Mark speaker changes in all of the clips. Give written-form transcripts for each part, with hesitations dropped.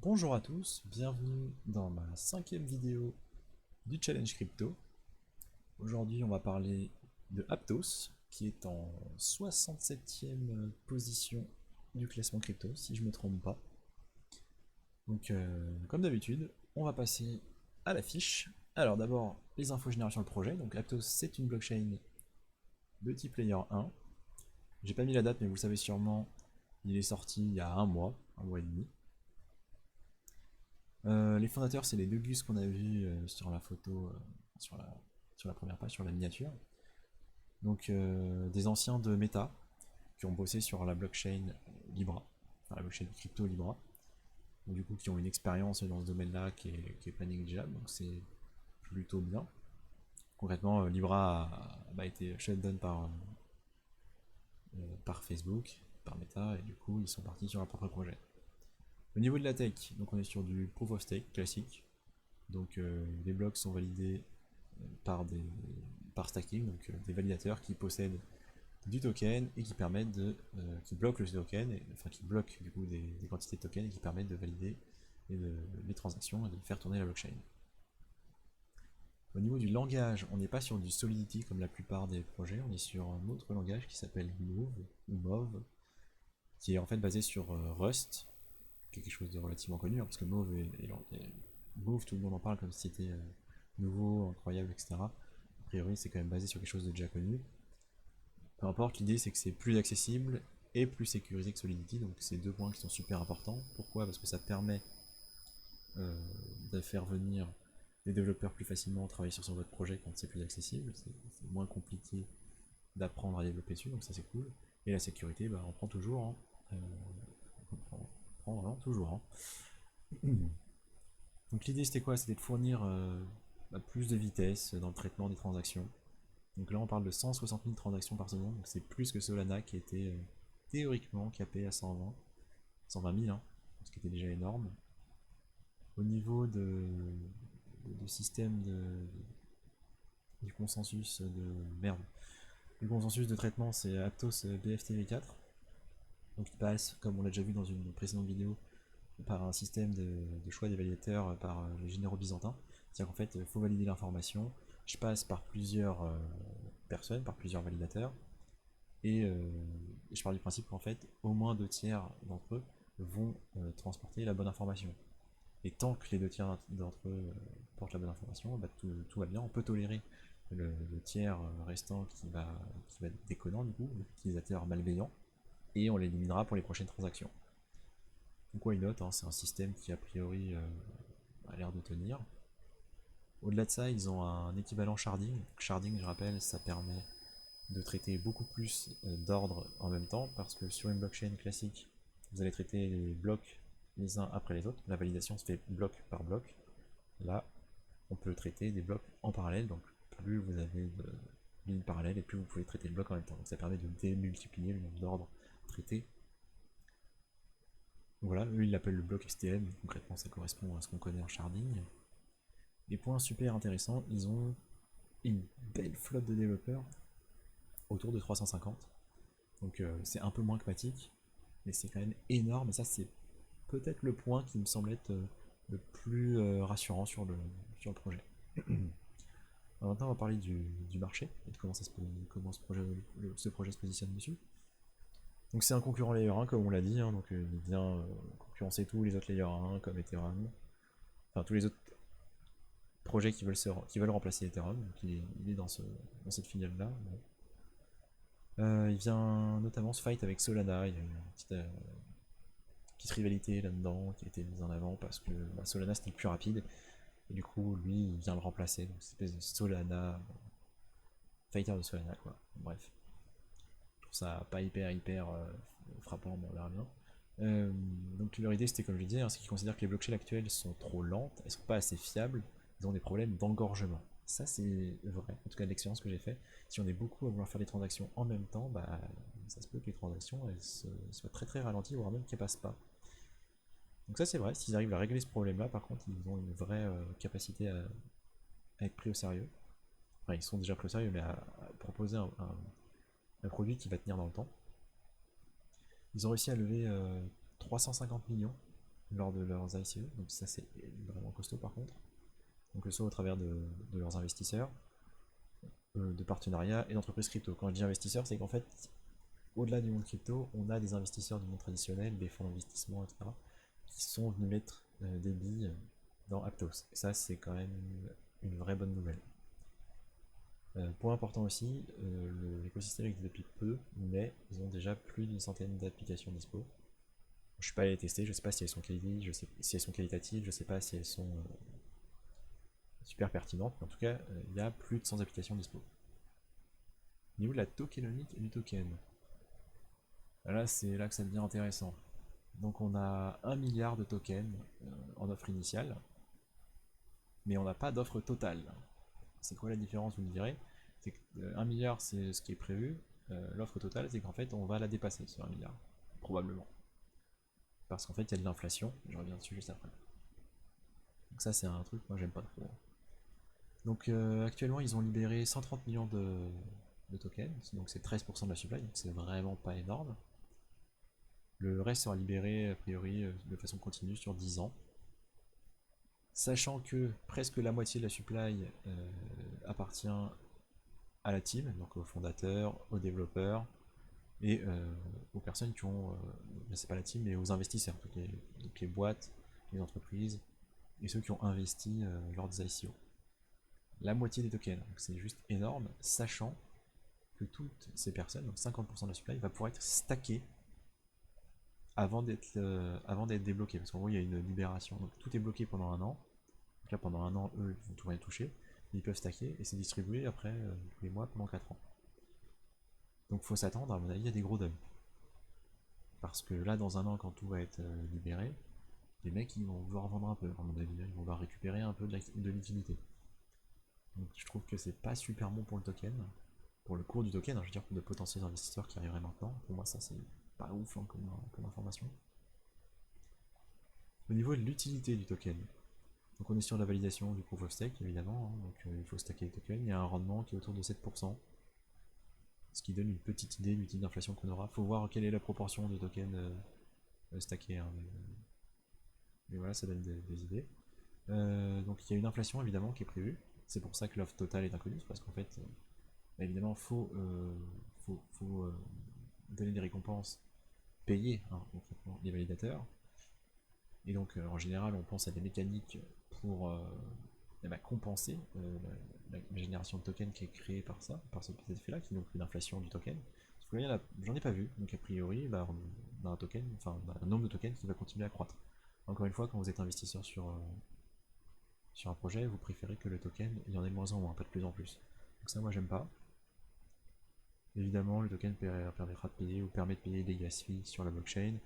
Speaker 1: Bonjour à tous, bienvenue dans ma cinquième vidéo du Challenge Crypto. Aujourd'hui on va parler de Aptos, qui est en 67e position du classement crypto, si je ne me trompe pas. Donc comme d'habitude, on va passer à la fiche. Alors d'abord, les infos générales sur le projet. Donc Aptos, c'est une blockchain de type Layer 1. J'ai pas mis la date, mais vous le savez sûrement, il est sorti il y a un mois et demi. Les fondateurs, c'est les deux gus qu'on a vus sur la photo, sur, la, sur la première page, sur la miniature. Donc des anciens de Meta qui ont bossé sur la blockchain Libra, enfin la blockchain crypto Libra, donc, du coup qui ont une expérience dans ce domaine-là qui est pas négligeable, donc c'est plutôt bien. Concrètement, Libra a été shutdown par Facebook, par Meta, et du coup ils sont partis sur leur propre projet. Au niveau de la tech, donc on est sur du proof of stake classique, donc les blocs sont validés par stacking, donc des validateurs qui possèdent du token et qui permettent qui bloquent le token, enfin qui bloquent du coup des quantités de tokens et qui permettent de valider les transactions et de faire tourner la blockchain. Au niveau du langage, on n'est pas sur du Solidity comme la plupart des projets, on est sur un autre langage qui s'appelle Move, qui est en fait basé sur Rust, qui est quelque chose de relativement connu, hein, parce que Move, tout le monde en parle comme si c'était nouveau, incroyable, etc. A priori, c'est quand même basé sur quelque chose de déjà connu. Peu importe, l'idée c'est que c'est plus accessible et plus sécurisé que Solidity, donc c'est deux points qui sont super importants. Pourquoi? Parce que ça permet euh, de faire venir des développeurs plus facilement travailler sur votre projet quand c'est plus accessible, c'est moins compliqué d'apprendre à développer dessus, donc ça c'est cool. Et la sécurité, bah, on prend toujours, hein. On prend vraiment toujours. Hein. Donc l'idée c'était quoi? C'était de fournir plus de vitesse dans le traitement des transactions. Donc là on parle de 160 000 transactions par seconde, donc c'est plus que Solana qui était théoriquement capé à 120 000, hein, ce qui était déjà énorme. Au niveau du système du consensus de merde, du consensus de traitement, c'est Aptos BFTV4. Donc il passe, comme on l'a déjà vu dans une précédente vidéo, par un système de choix des validateurs par les généraux byzantins. C'est-à-dire qu'en fait, il faut valider l'information. Je passe par plusieurs personnes, par plusieurs validateurs, et je pars du principe qu'en fait, au moins 2 tiers d'entre eux vont transporter la bonne information. Et tant que les 2 tiers d'entre eux portent la bonne information, bah, tout va bien. On peut tolérer le tiers restant qui va être déconnant, du coup, l'utilisateur malveillant, et on l'éliminera pour les prochaines transactions. Donc why not, hein, c'est un système qui a priori a l'air de tenir. Au-delà de ça, ils ont un équivalent sharding. Sharding, je rappelle, ça permet de traiter beaucoup plus d'ordres en même temps, parce que sur une blockchain classique, vous allez traiter les blocs les uns après les autres. La validation se fait bloc par bloc. Là, on peut traiter des blocs en parallèle, donc plus vous avez de lignes parallèles et plus vous pouvez traiter le bloc en même temps. Donc ça permet de démultiplier le nombre d'ordres traités. Donc voilà, eux ils l'appellent le bloc STM, concrètement ça correspond à ce qu'on connaît en sharding. Et point super intéressant, ils ont une belle flotte de développeurs, autour de 350. Donc c'est un peu moins que Matic, mais c'est quand même énorme, et ça c'est peut-être le point qui me semble être le plus rassurant sur le projet. Alors maintenant on va parler du marché, et de comment ce projet se positionne dessus. Donc c'est un concurrent layer 1 comme on l'a dit, hein, donc il vient concurrencer tous les autres layer 1 comme Ethereum, enfin tous les autres projets qui veulent remplacer Ethereum, donc il est dans cette filiale-là. Bon. Il vient notamment se fight avec Solana, il y a une petite rivalité là-dedans qui a été mise en avant parce que Solana c'était le plus rapide, et du coup lui il vient le remplacer, donc cette espèce de Solana, fighter de Solana quoi. Bref, je trouve ça pas hyper frappant, mais on verra bien. Donc leur idée c'était comme je disais, hein, c'est qu'ils considèrent que les blockchains actuelles sont trop lentes, elles sont pas assez fiables, ils ont des problèmes d'engorgement. Ça c'est vrai, en tout cas de l'expérience que j'ai fait. Si on est beaucoup à vouloir faire des transactions en même temps, bah, ça se peut que les transactions soient très ralenties, voire même qu'elles passent pas. Donc ça c'est vrai, s'ils arrivent à régler ce problème-là, par contre ils ont une vraie capacité à être pris au sérieux. Enfin ils sont déjà pris au sérieux, mais à proposer un produit qui va tenir dans le temps. Ils ont réussi à lever 350 millions lors de leurs ICO, donc ça c'est vraiment costaud par contre. Donc soit au travers de leurs investisseurs, de partenariats et d'entreprises crypto. Quand je dis investisseurs, c'est qu'en fait, au-delà du monde crypto, on a des investisseurs du monde traditionnel, des fonds d'investissement, etc., qui sont venus mettre des billes dans Aptos. Et ça, c'est quand même une vraie bonne nouvelle. Point important aussi, l'écosystème existe depuis peu, mais ils ont déjà plus d'une centaine d'applications dispo. Je suis pas allé les tester, je sais pas si elles sont qualitatives, je sais pas si elles sont super pertinentes, mais en tout cas, il y a plus de 100 applications dispo. Au niveau de la tokenomique et du token, là c'est là que ça devient intéressant. Donc on a 1 milliard de tokens en offre initiale, mais on n'a pas d'offre totale. C'est quoi la différence, vous me direz? C'est que 1 milliard c'est ce qui est prévu, l'offre totale c'est qu'en fait on va la dépasser sur 1 milliard, probablement. Parce qu'en fait il y a de l'inflation, je reviens dessus juste après. Donc ça c'est un truc moi j'aime pas trop. Donc actuellement ils ont libéré 130 millions de tokens, donc c'est 13% de la supply, donc c'est vraiment pas énorme. Le reste sera libéré a priori de façon continue sur 10 ans. Sachant que presque la moitié de la supply appartient à la team, donc aux fondateurs, aux développeurs et aux personnes qui ont, c'est pas la team, mais aux investisseurs, donc les boîtes, les entreprises et ceux qui ont investi lors des ICO. La moitié des tokens, donc c'est juste énorme, sachant que toutes ces personnes, donc 50% de la supply, va pouvoir être stackée avant d'être débloqué, parce qu'en gros il y a une libération, donc tout est bloqué pendant un an. Donc là pendant un an eux ils vont tout rien toucher, ils peuvent stacker et c'est distribué après tous les mois pendant 4 ans. Donc faut s'attendre à mon avis à des gros dumps. Parce que là dans un an quand tout va être libéré, les mecs ils vont vouloir vendre un peu, à mon avis, ils vont vouloir récupérer un peu de liquidité. Donc je trouve que c'est pas super bon pour le token, pour le cours du token, hein, je veux dire pour de potentiels investisseurs qui arriveraient maintenant, pour moi ça c'est pas ouf hein, comme information. Au niveau de l'utilité du token, donc on est sur la validation du proof of stake évidemment, hein, donc il faut stacker les tokens, il y a un rendement qui est autour de 7%, ce qui donne une petite idée du type d'inflation qu'on aura. Faut voir quelle est la proportion de tokens stackés, hein, mais voilà, ça donne des idées. Donc il y a une inflation évidemment qui est prévue, c'est pour ça que l'offre totale est inconnue, parce qu'en fait, évidemment, faut donner des récompenses payées hein, concrètement les validateurs. Et donc en général on pense à des mécaniques pour compenser la génération de tokens qui est créée par ça, par cet effet-là, qui est donc une inflation du token. Parce que là, j'en ai pas vu, donc a priori, on a un token, enfin un nombre de tokens qui va continuer à croître. Encore une fois, quand vous êtes investisseur sur un projet, vous préférez que le token, il y en ait de moins en moins, pas de plus en plus. Donc ça, moi, j'aime pas. Évidemment, le token permettra de payer ou permet de payer des gas fees sur la blockchain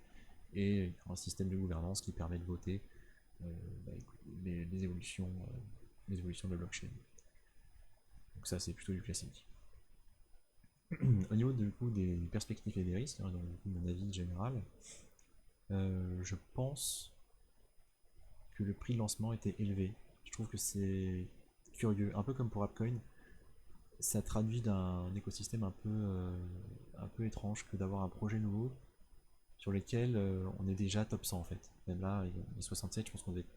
Speaker 1: et un système de gouvernance qui permet de voter les évolutions de la blockchain. Donc ça, c'est plutôt du classique. Au niveau du coup, des perspectives et des risques, hein, donc du coup, mon avis général, je pense que le prix de lancement était élevé. Je trouve que c'est curieux, un peu comme pour Appcoin, ça traduit d'un écosystème un peu étrange que d'avoir un projet nouveau sur lequel on est déjà top 100 en fait. Même là, les 67, je pense qu'on devait être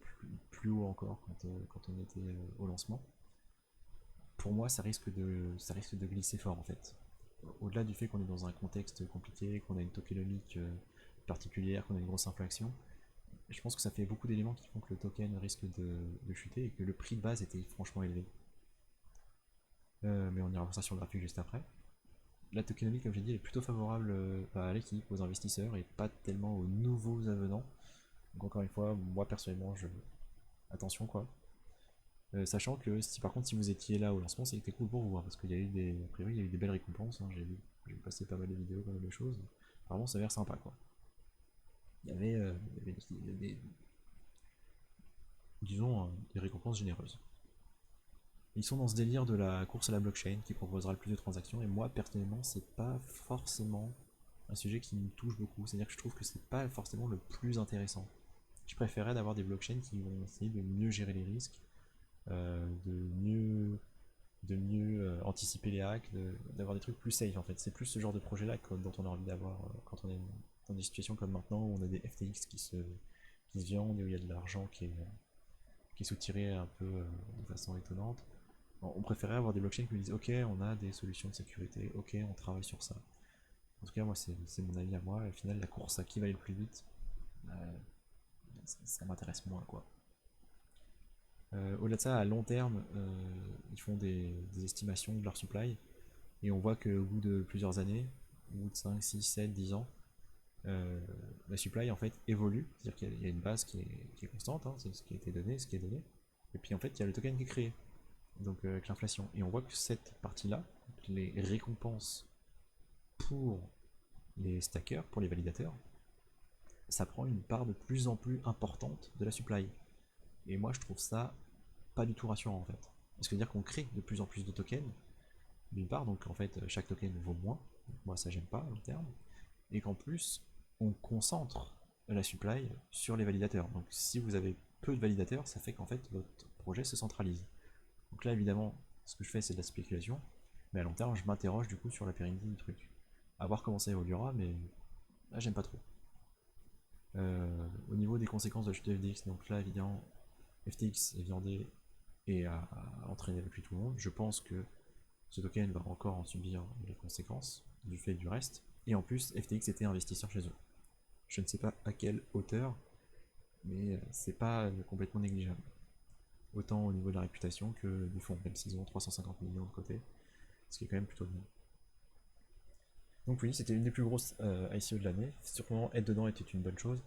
Speaker 1: plus haut encore quand on était au lancement. Pour moi, ça risque de glisser fort en fait. Au-delà du fait qu'on est dans un contexte compliqué, qu'on a une tokenomique particulière, qu'on a une grosse inflation, je pense que ça fait beaucoup d'éléments qui font que le token risque de chuter et que le prix de base était franchement élevé. Mais on ira voir ça sur le graphique juste après. La tokenomique, comme j'ai dit, est plutôt favorable à l'équipe, aux investisseurs et pas tellement aux nouveaux avenants. Donc encore une fois, moi personnellement, attention quoi. Sachant que si par contre si vous étiez là au lancement, c'était cool pour vous, hein, parce qu'il y a eu a priori, il y a eu des belles récompenses, hein, j'ai passé pas mal de vidéos, pas mal de choses. Apparemment ça a l'air sympa quoi. Il y avait disons, des récompenses généreuses. Ils sont dans ce délire de la course à la blockchain qui proposera le plus de transactions, et moi personnellement c'est pas forcément un sujet qui me touche beaucoup, c'est-à-dire que je trouve que c'est pas forcément le plus intéressant. Je préférerais d'avoir des blockchains qui vont essayer de mieux gérer les risques, de mieux anticiper les hacks, d'avoir des trucs plus safe en fait. C'est plus ce genre de projet là dont on a envie d'avoir quand on est dans des situations comme maintenant où on a des FTX qui se vendent et où il y a de l'argent qui est soutiré un peu de façon étonnante. On préférait avoir des blockchains qui nous disent ok, on a des solutions de sécurité, ok, on travaille sur ça. En tout cas, moi, c'est mon avis à moi. Au final, la course à qui va aller le plus vite, ça m'intéresse moins, quoi. Au-delà de ça, à long terme, ils font des estimations de leur supply, et on voit qu'au bout de plusieurs années, au bout de 5, 6, 7, 10 ans, la supply en fait évolue, c'est-à-dire qu'il y a une base qui est constante, hein, c'est ce qui a été donné, ce qui est donné, et puis en fait il y a le token qui est créé, donc avec l'inflation, et on voit que cette partie-là, les récompenses pour les stackers, pour les validateurs, ça prend une part de plus en plus importante de la supply. Et moi je trouve ça pas du tout rassurant en fait. Parce que dire qu'on crée de plus en plus de tokens, d'une part, donc en fait chaque token vaut moins, donc moi ça j'aime pas à long terme, et qu'en plus on concentre la supply sur les validateurs. Donc si vous avez peu de validateurs, ça fait qu'en fait votre projet se centralise. Donc là évidemment, ce que je fais c'est de la spéculation, mais à long terme je m'interroge du coup sur la pérennité du truc. À voir comment ça évoluera, mais là j'aime pas trop. Au niveau des conséquences de la chute de FTX, donc là évidemment FTX est viandé et a entraîné depuis tout le monde. Je pense que ce token va encore en subir les conséquences du fait du reste. Et en plus, FTX était investisseur chez eux. Je ne sais pas à quelle hauteur, mais c'est pas complètement négligeable. Autant au niveau de la réputation que du fonds, même s'ils ont 350 millions de côté, ce qui est quand même plutôt bien. Donc oui, c'était une des plus grosses ICO de l'année. Sûrement être dedans était une bonne chose.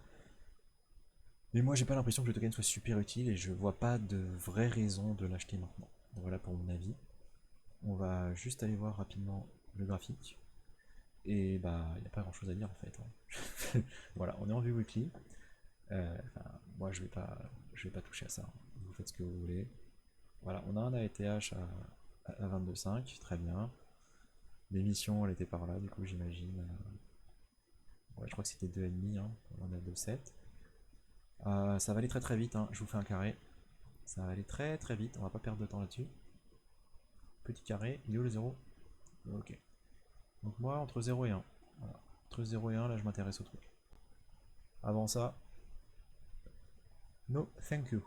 Speaker 1: Mais moi j'ai pas l'impression que le token soit super utile et je vois pas de vraie raison de l'acheter maintenant. Donc voilà pour mon avis. On va juste aller voir rapidement le graphique. Et bah il n'y a pas grand chose à dire en fait, hein. Voilà, on est en vue weekly. Moi je vais pas toucher à ça, hein. Vous faites ce que vous voulez. Voilà, on a un AETH à 22,5, très bien. L'émission elle était par là, du coup j'imagine. Ouais, je crois que c'était 2,5, hein. On a 2,7. Ça va aller très très vite, hein. Je vous fais un carré. Ça va aller très très vite, on va pas perdre de temps là-dessus. Petit carré, il est où le 0? Ok. Donc moi entre 0 et 1. Voilà. Entre 0 et 1, là je m'intéresse au truc. Avant ça, no thank you.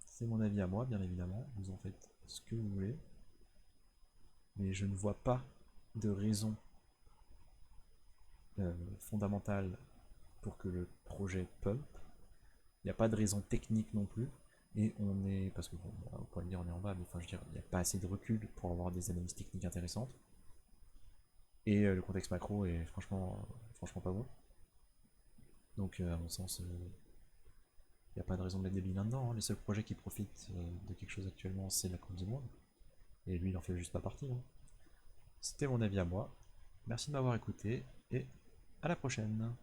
Speaker 1: C'est mon avis à moi, bien évidemment. Vous en faites ce que vous voulez. Mais je ne vois pas de raison fondamentale pour que le projet pump. Il n'y a pas de raison technique non plus. Et on est. Parce que bon, vous pourrez me dire on est en bas, mais enfin je veux dire, il n'y a pas assez de recul pour avoir des analyses techniques intéressantes. Et le contexte macro est franchement pas bon. Donc à mon sens, il n'y a pas de raison de mettre des billes là-dedans, hein. Les seuls projets qui profitent de quelque chose actuellement, c'est la Coupe du Monde. Et lui, il en fait juste pas partie, hein. C'était mon avis à moi. Merci de m'avoir écouté et à la prochaine.